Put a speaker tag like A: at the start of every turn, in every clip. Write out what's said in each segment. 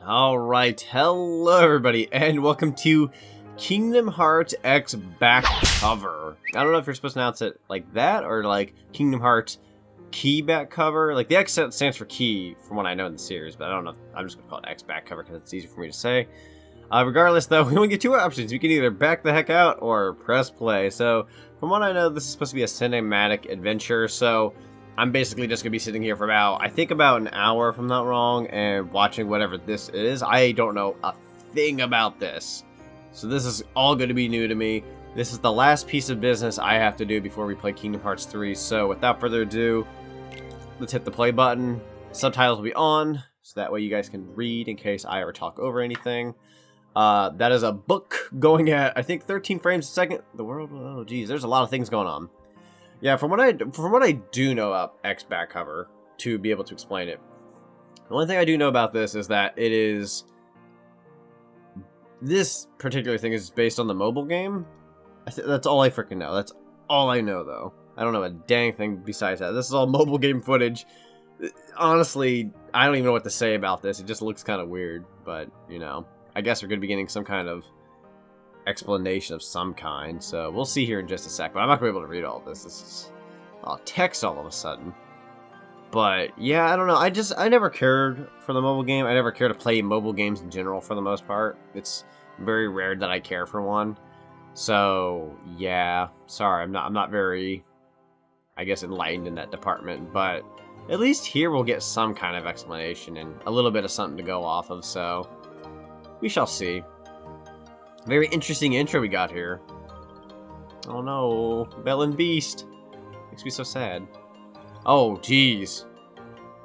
A: Alright, hello everybody, and welcome to Kingdom Hearts X back cover. I don't know if you're supposed to announce it like that, or like Kingdom Hearts key back cover. Like the X stands for key, from what I know in the series, but I don't know. I'm just going to call it X back cover because it's easier for me to say. Regardless, though, we only get two options. We can either back the heck out or press play. So, from what I know, this is supposed to be a cinematic adventure, so I'm basically just going to be sitting here for about an hour, if I'm not wrong, and watching whatever this is. I don't know a thing about this. So this is all going to be new to me. This is the last piece of business I have to do before we play Kingdom Hearts 3. So without further ado, let's hit the play button. Subtitles will be on, so that way you guys can read in case I ever talk over anything. That is a book going at, I think, 13 frames a second. The world, oh geez, there's a lot of things going on. Yeah, from what I do know about X back cover, to be able to explain it, the only thing I do know about this is that it is, this particular thing is based on the mobile game. That's all I freaking know. That's all I know, though. I don't know a dang thing besides that. This is all mobile game footage. Honestly, I don't even know what to say about this. It just looks kind of weird, but, you know, I guess we're going to be getting some kind of explanation of some kind, so we'll see here in just a sec, but I'm not going to be able to read all this. This is all text all of a sudden. But yeah, I don't know, I never cared for the mobile game. I never cared to play mobile games in general for the most part. It's very rare that I care for one. So yeah, sorry, I'm not very, I guess, enlightened in that department, but at least here we'll get some kind of explanation and a little bit of something to go off of, so we shall see. Very interesting intro we got here. Oh no, Belle and Beast. Makes me so sad. Oh, jeez.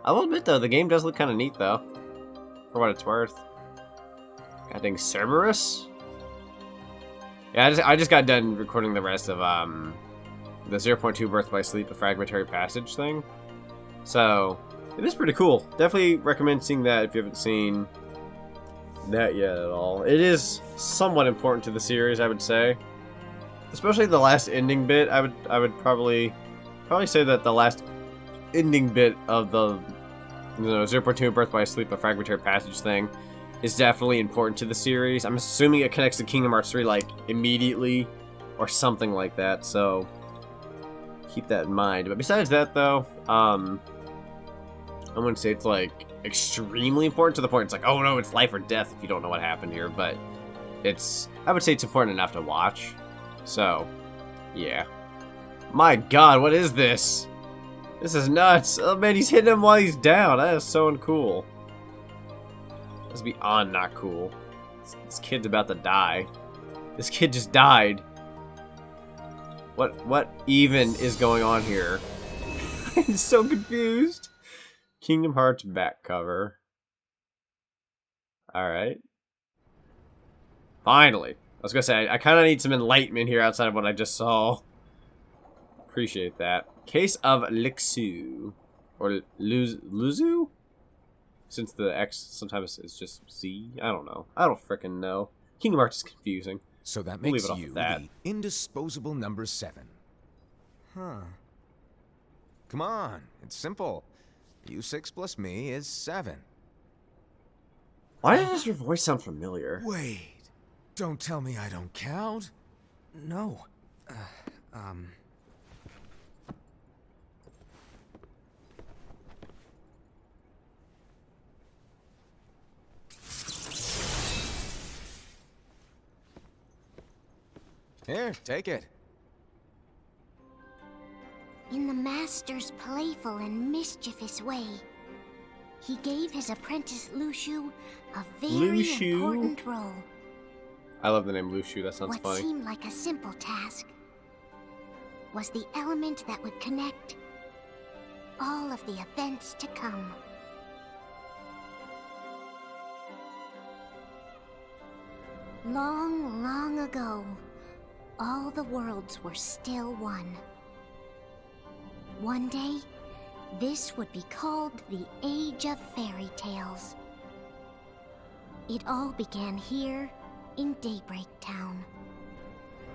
A: I will admit, though, the game does look kind of neat, though. For what it's worth. God dang, Cerberus? Yeah, I just got done recording the rest of, the 0.2 Birth by Sleep, a fragmentary passage thing. So, it is pretty cool. Definitely recommend seeing that if you haven't seen that yet at all. It is somewhat important to the series, I would say, especially the last ending bit. I would probably say that the last ending bit of the 0.2 Birth by Sleep, a fragmentary passage thing is definitely important to the series. I'm assuming it connects to Kingdom Hearts 3 like immediately or something like that, so keep that in mind. But besides that, though, I wouldn't say it's like extremely important to the point it's like, oh no, it's life or death if you don't know what happened here, but I would say it's important enough to watch. So yeah, my god, what is this? This is nuts. Oh man, he's hitting him while he's down. That is so uncool. That's beyond not cool. This kid's about to die. This kid just died. What even is going on here? I'm so confused. Kingdom Hearts back cover. Alright. Finally. I was gonna say, I kind of need some enlightenment here outside of what I just saw. Appreciate that. Case of Lixu. Or Luzu? Since the X sometimes is just Z. I don't know. I don't frickin' know. Kingdom Hearts is confusing.
B: So that makes you the indisposable number 7. Huh. Come on. It's simple. U6 plus me is 7.
A: Why does your voice sound familiar?
B: Wait. Don't tell me I don't count.
C: No.
B: Here, take it.
D: In the Master's playful and mischievous way, he gave his apprentice Lushu a very important role.
A: I love the name Lushu, that sounds funny.
D: What seemed like a simple task was the element that would connect all of the events to come. Long, long ago, all the worlds were still one. One day, this would be called the Age of Fairy Tales. It all began here in Daybreak Town.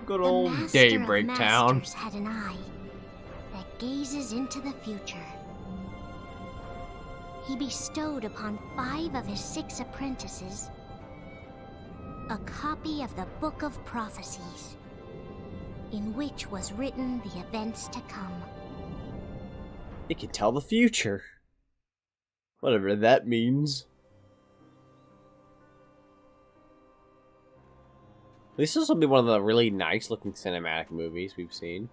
A: Good old Daybreak Town.
D: The Master of Masters had an eye that gazes into the future. he bestowed upon 5 of his 6 apprentices a copy of the Book of Prophecies, in which was written the events to come.
A: It can tell the future. Whatever that means. At least this will be one of the really nice looking cinematic movies we've seen.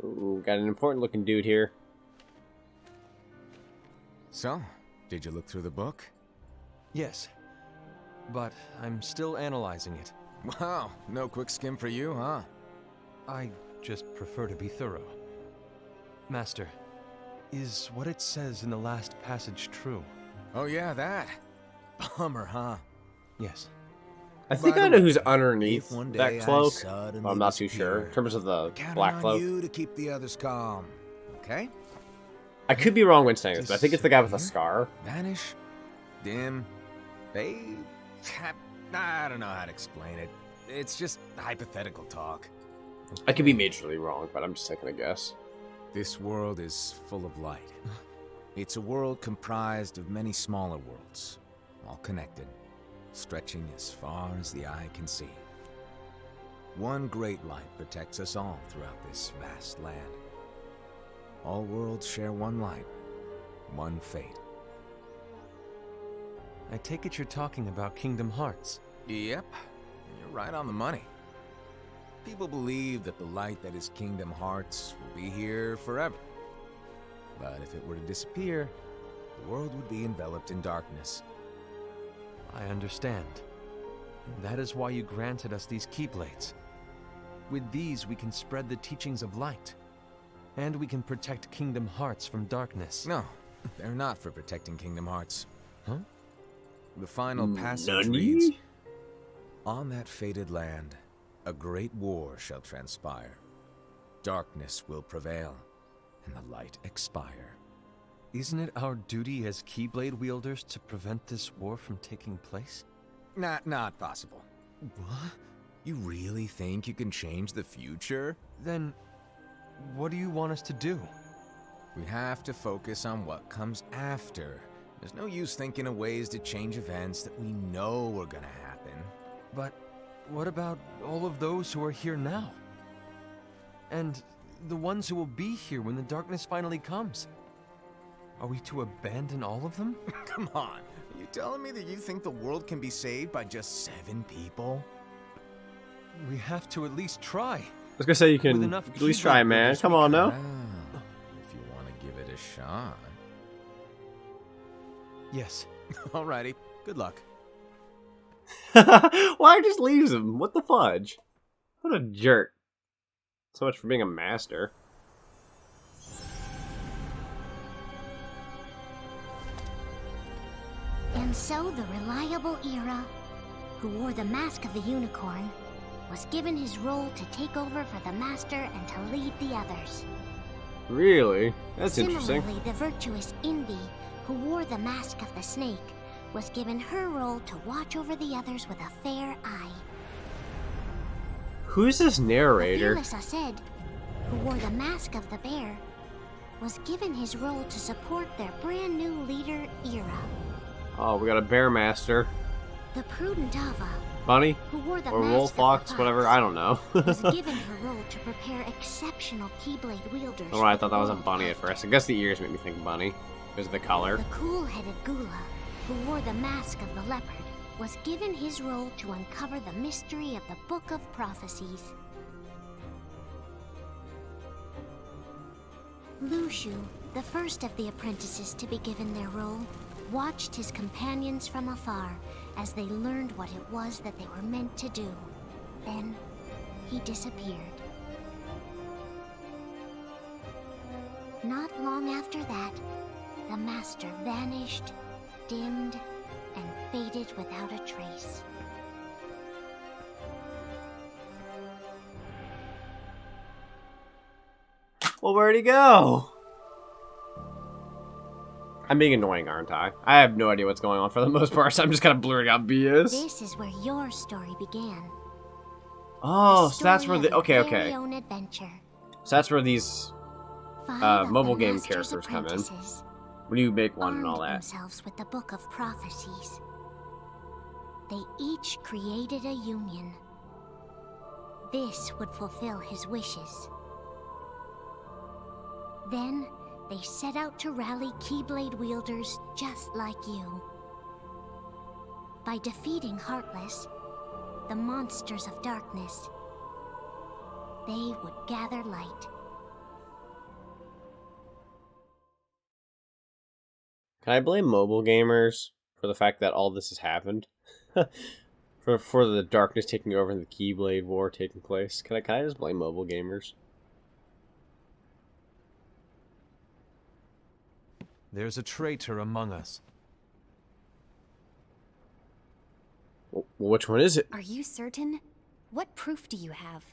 A: Ooh, got an important looking dude here.
B: So, did you look through the book?
C: Yes, but I'm still analyzing it.
B: Wow, no quick skim for you, huh?
C: I just prefer to be thorough. Master, is what it says in the last passage true?
B: Oh yeah, that. Bummer, huh?
C: Yes.
A: I think
B: By
A: I
B: the
A: know
B: way,
A: who's underneath
B: if one
A: that
B: day I
A: cloak.
B: suddenly
A: I'm not too sure.
B: disappear,
A: In terms of the
B: counting
A: black
B: on
A: cloak.
B: you to keep the others calm, okay?
A: I could be wrong when saying this, but I think it's the guy with the scar.
B: Vanish, dim, fade. I don't know how to explain it. It's just hypothetical talk.
A: I could be majorly wrong, but I'm just taking a guess.
B: This world is full of light. It's a world comprised of many smaller worlds, all connected, stretching as far as the eye can see. One great light protects us all throughout this vast land. All worlds share one light, one fate.
C: I take it you're talking about Kingdom Hearts.
B: Yep, you're right on the money. People believe that the light that is Kingdom Hearts will be here forever. But if it were to disappear, the world would be enveloped in darkness.
C: I understand. That is why you granted us these Keyblades. With these, we can spread the teachings of light. And we can protect Kingdom Hearts from darkness.
B: No, they're not for protecting Kingdom Hearts.
C: Huh?
B: The final passage
A: Nani?
B: reads, "On that fated land, a great war shall transpire. Darkness will prevail, and the light expire."
C: Isn't it our duty as Keyblade wielders to prevent this war from taking place?
B: Not possible.
C: What?
B: You really think you can change the future?
C: Then, what do you want us to do?
B: We have to focus on what comes after. There's no use thinking of ways to change events that we know are gonna happen.
C: But what about all of those who are here now? And the ones who will be here when the darkness finally comes? Are we to abandon all of them?
B: Come on, are you telling me that you think the world can be saved by just 7 people?
C: We have to at least try.
A: I was gonna say you
C: With
A: can
C: enough
A: at least try,
C: Keyblade
A: man.
C: wielders,
A: Come
C: we
A: on
C: could-
A: now.
B: Well, if you want to give it a shot.
C: Yes.
B: Alrighty, good luck.
A: Why just leaves him? What the fudge? What a jerk. So much for being a master.
D: And so the reliable Era, who wore the mask of the unicorn, was given his role to take over for the master and to lead the others.
A: Really? That's
D: Similarly,
A: interesting.
D: the virtuous Envy, who wore the mask of the snake, was given her role to watch over the others with a fair eye.
A: Who's this
D: The
A: narrator?
D: fearless Aced, who wore the mask of the bear, was given his role to support their brand new leader, Era.
A: Oh, we got a bear master.
D: The prudent Ava,
A: Bunny?
D: who wore the
A: Or
D: mask
A: wolf
D: of
A: fox?
D: the
A: Whatever,
D: fox,
A: I don't know.
D: was given her role to prepare exceptional Keyblade wielders.
A: Oh, I
D: for
A: thought
D: the
A: that was a
D: world
A: bunny at
D: after.
A: first. I guess the ears made me think bunny. Because of the color.
D: The cool-headed Gula, who wore the mask of the leopard, was given his role to uncover the mystery of the Book of Prophecies. Lushu, the first of the apprentices to be given their role, watched his companions from afar as they learned what it was that they were meant to do. Then, he disappeared. Not long after that, the master vanished, dimmed, and faded without a trace.
A: Well, where'd he go? I'm being annoying, aren't I? I have no idea what's going on for the most part, so I'm just kind of blurring out BS.
D: This is where your story began.
A: Oh,
D: The
A: so that's
D: story
A: where the...
D: of your
A: Okay,
D: very
A: okay.
D: own adventure.
A: So that's where these...
D: 5 of
A: mobile
D: the
A: game
D: master's
A: characters come in.
D: apprentices
A: when you make one and all
D: armed
A: that.
D: themselves with the Book of Prophecies. They each created a union. This would fulfill his wishes. Then, they set out to rally Keyblade wielders just like you. By defeating Heartless, the monsters of darkness, they would gather light.
A: Can I blame mobile gamers for the fact that all this has happened? for the darkness taking over and the Keyblade War taking place? Can I just blame mobile gamers?
C: There's a traitor among us.
A: Which one is it?
E: Are you certain? What proof do you have?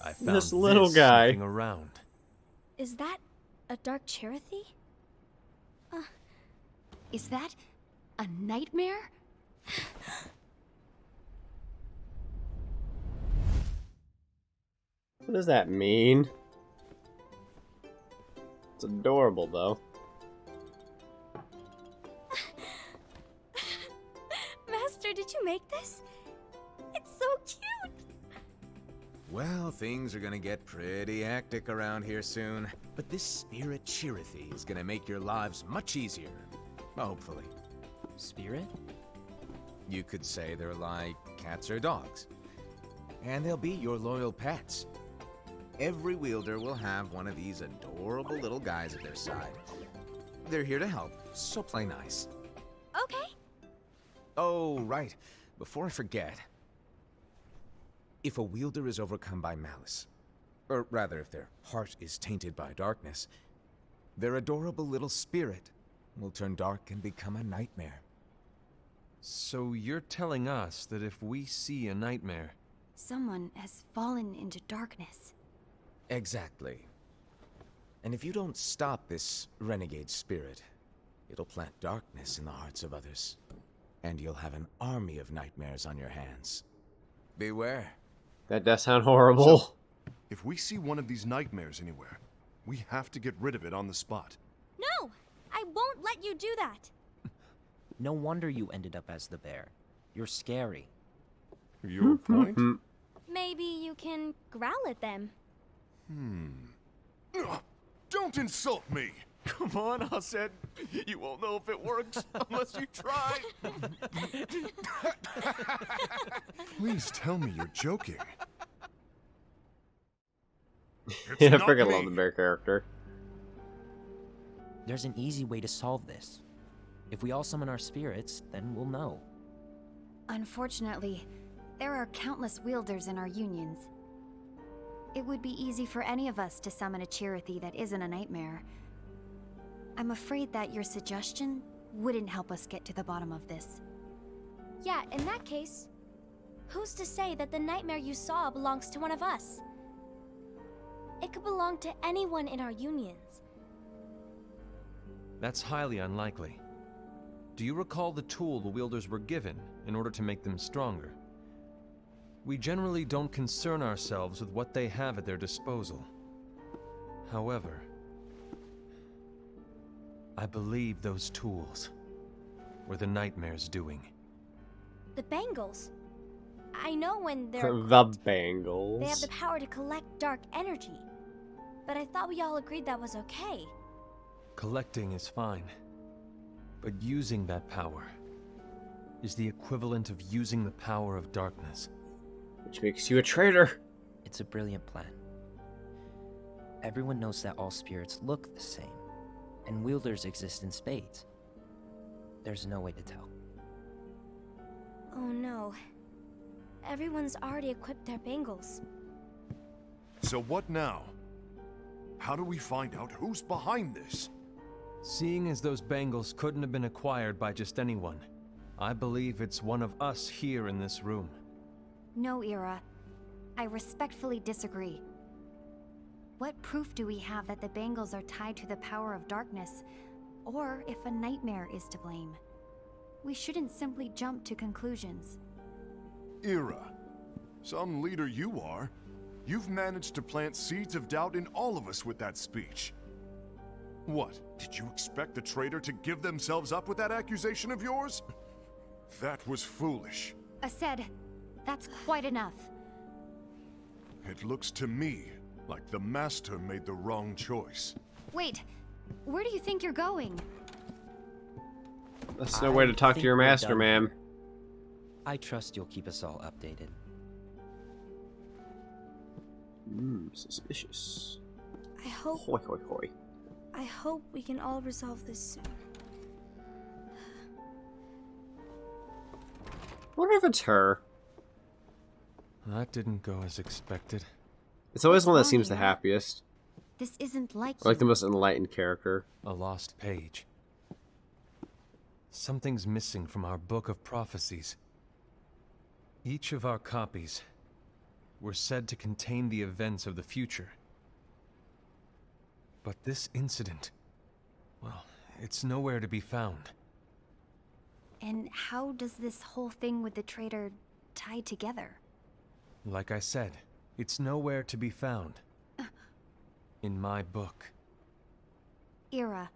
C: I found
A: This little
C: this
A: guy.
C: sneaking around.
E: Is that a dark Cherothy? Is that a nightmare?
A: What does that mean? It's adorable, though.
E: Master, did you make this? It's so cute!
B: Well, things are gonna get pretty hectic around here soon. But this spirit Cherothy is gonna make your lives much easier. Hopefully.
F: Spirit?
B: You could say they're like cats or dogs. And they'll be your loyal pets. Every wielder will have one of these adorable little guys at their side. They're here to help, so play nice.
E: Okay.
B: Oh, right. Before I forget. If a wielder is overcome by malice, or rather if their heart is tainted by darkness, their adorable little spirit will turn dark and become a nightmare.
C: So you're telling us that if we see a nightmare...
E: Someone has fallen into darkness.
B: Exactly. And if you don't stop this renegade spirit, it'll plant darkness in the hearts of others. And you'll have an army of nightmares on your hands. Beware.
A: That does sound horrible.
G: So, if we see one of these nightmares anywhere, we have to get rid of it on the spot.
H: No! I won't let you do that!
F: No wonder you ended up as the bear. You're scary.
G: Your point?
H: Maybe you can growl at them.
G: Ugh, don't insult me!
I: Come on, Hassad. You won't know if it works unless you try.
G: Please tell me you're joking.
A: Yeah, I
G: not
A: freaking
G: me.
A: love the bear character.
F: There's an easy way to solve this. If we all summon our spirits, then we'll know.
E: Unfortunately, there are countless wielders in our unions. It would be easy for any of us to summon a Cherothy that isn't a nightmare. I'm afraid that your suggestion wouldn't help us get to the bottom of this.
H: Yeah, in that case, who's to say that the nightmare you saw belongs to one of us? It could belong to anyone in our unions.
C: That's highly unlikely. Do you recall the tool the wielders were given in order to make them stronger? We generally don't concern ourselves with what they have at their disposal. However, I believe those tools were the nightmare's doing.
H: The bangles. I know when they're
A: The
H: equipped,
A: Bangles.
H: they have the power to collect dark energy. But I thought we all agreed that was okay.
C: Collecting is fine, but using that power is the equivalent of using the power of darkness.
A: Which makes you a traitor.
F: It's a brilliant plan. Everyone knows that all spirits look the same, and wielders exist in spades. There's no way to tell.
H: Oh no. Everyone's already equipped their bangles.
G: So what now? How do we find out who's behind this?
C: Seeing as those bangles couldn't have been acquired by just anyone, I believe it's one of us here in this room.
E: No, Ira. I respectfully disagree. What proof do we have that the bangles are tied to the power of darkness, or if a nightmare is to blame? We shouldn't simply jump to conclusions.
G: Ira, some leader you are. You've managed to plant seeds of doubt in all of us with that speech. What? Did you expect the traitor to give themselves up with that accusation of yours? That was foolish.
E: Said, that's quite enough.
G: It looks to me like the Master made the wrong choice.
E: Wait, where do you think you're going?
A: That's no way to talk to your master, ma'am.
F: I trust you'll keep us all updated.
A: Suspicious.
H: I hope
A: Hoi, hoi, hoi.
H: I hope we can all resolve this soon.
A: Wonder if it's her.
C: That didn't go as expected.
A: It's always the one that
E: wrong
A: seems the
E: here?
A: happiest.
E: This isn't like
A: Or like the
E: you.
A: most enlightened character.
C: A lost page. Something's missing from our book of prophecies. Each of our copies were said to contain the events of the future. But this incident, well, it's nowhere to be found.
E: And how does this whole thing with the traitor tie together?
C: Like I said, it's nowhere to be found. In my book.
E: Ira,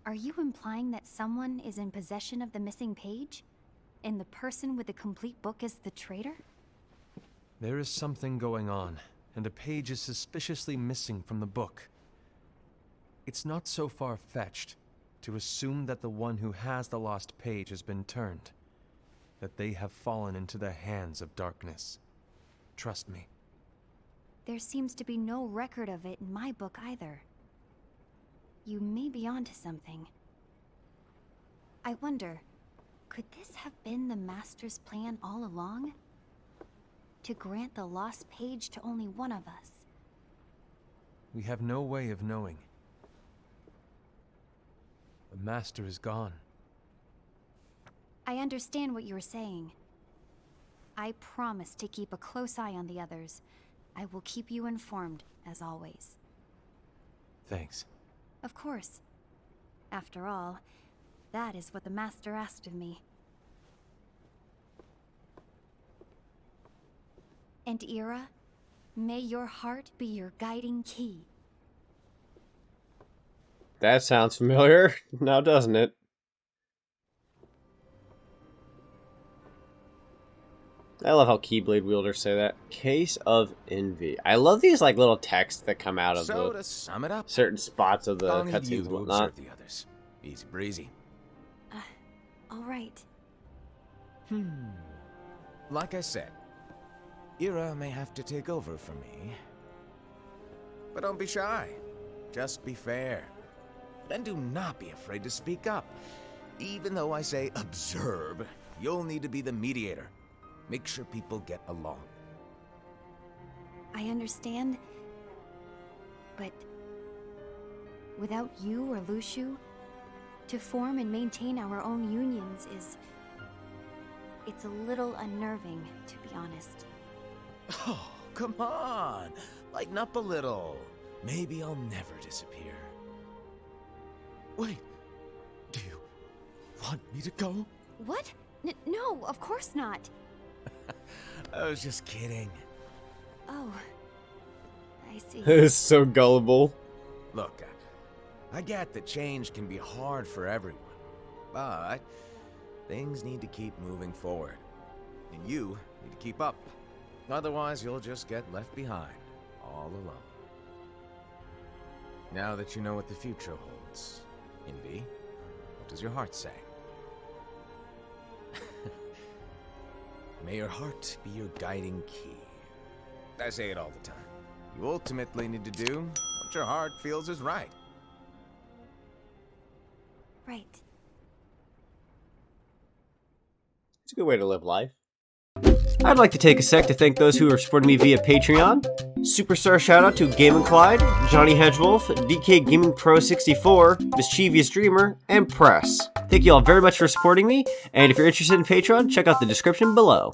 E: are you implying that someone is in possession of the missing page? And the person with the complete book is the traitor?
C: There is something going on, and a page is suspiciously missing from the book. It's not so far-fetched to assume that the one who has the lost page has been turned, that they have fallen into the hands of darkness. Trust me.
E: There seems to be no record of it in my book either. You may be onto something. I wonder, could this have been the Master's plan all along? To grant the lost page to only one of us?
C: We have no way of knowing. The Master is gone.
E: I understand what you're saying. I promise to keep a close eye on the others. I will keep you informed, as always.
C: Thanks.
E: Of course. After all, that is what the Master asked of me. And Ira, may your heart be your guiding key.
A: That sounds familiar, now doesn't it? I love how Keyblade wielders say that. Case of envy. I love these like little texts that come out of
B: So
A: the
B: to sum it up,
A: certain spots of the
B: I'll need you
A: cutscenes and
B: to
A: whatnot.
B: observe the others. Easy breezy.
E: All right.
B: Like I said, Ira may have to take over for me. But don't be shy. Just be fair. And do not be afraid to speak up. Even though I say observe, you'll need to be the mediator. Make sure people get along.
E: I understand. But without you or Luciu, to form and maintain our own unions it's a little unnerving, to be honest.
B: Oh, come on. Lighten up a little. Maybe I'll never disappear. Wait. Do you want me to go?
E: What? No, of course not.
B: I was just kidding.
E: Oh, I see.
A: It's so gullible.
B: Look, I get that change can be hard for everyone, but things need to keep moving forward. And you need to keep up. Otherwise, you'll just get left behind, all alone. Now that you know what the future holds, Envy, what does your heart say? May your heart be your guiding key. I say it all the time. You ultimately need to do what your heart feels is right.
E: Right.
A: It's a good way to live life. I'd like to take a sec to thank those who are supporting me via Patreon. Superstar shout out to Game & Clyde, Johnny Hedgewolf, DK Gaming Pro 64, Mischievous Dreamer, and Press. Thank you all very much for supporting me, and if you're interested in Patreon, check out the description below.